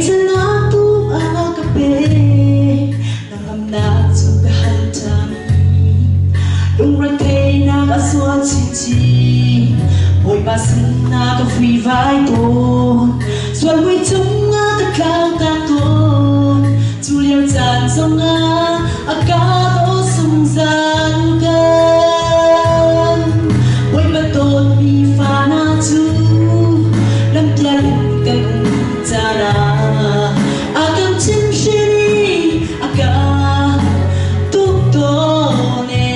tu agape nangamna tugahantami lungratay na kaswat siti oi basin na kafi vai ton swal wi chung nga katlaw taton tuliao chan song nga akato sungzan kan oi baton mi fana tu lam tian kan tara akan chim shini aka tuktone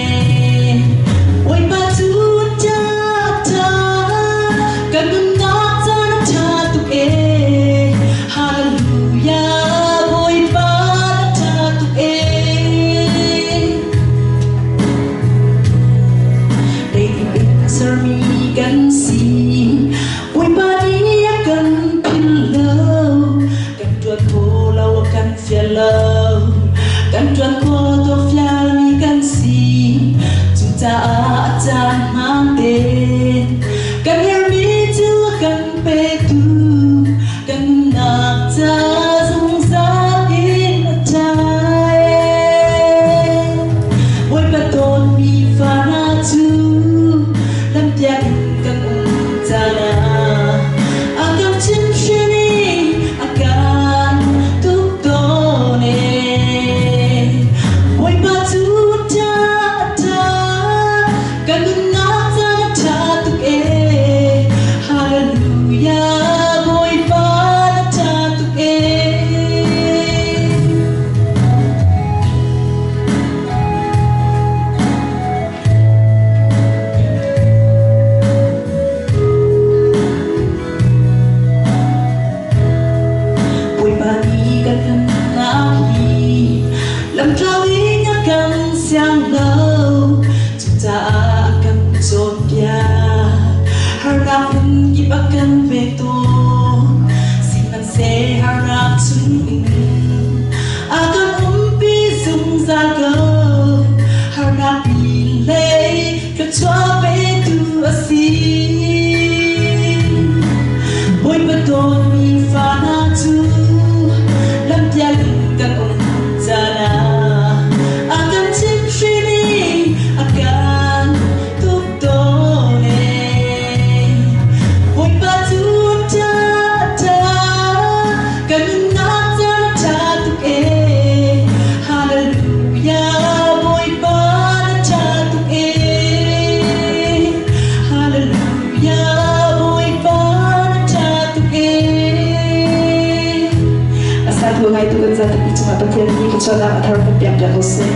oi batu ta kan na tan ta tu e hallelujah oi ba ta tu e dei answer me kan si oi ba ni akan Fialau kan tuan ko to fial mi kan si juta atan mante kan hear me tu kan pe tu kan nak ta sung sa in atai oi paton mi fana tu lam tian kan tana akan chim shini akan lam trawi akan siang lâu chúng ta akan chốt ya harap hingip akan beto sinan se harap chung akan umpi sung zago harap bilay kachwa betu asi boy beton mi fana tu lam tiang kan jana akan chim shini akan tuktone oi batu ta kan na ta tu e hallelujah boy ba ta tu e hallelujah boy ba ta tu e asal tu hai tu kan za tu cuma pakai ni kecuali atar piam dah hosne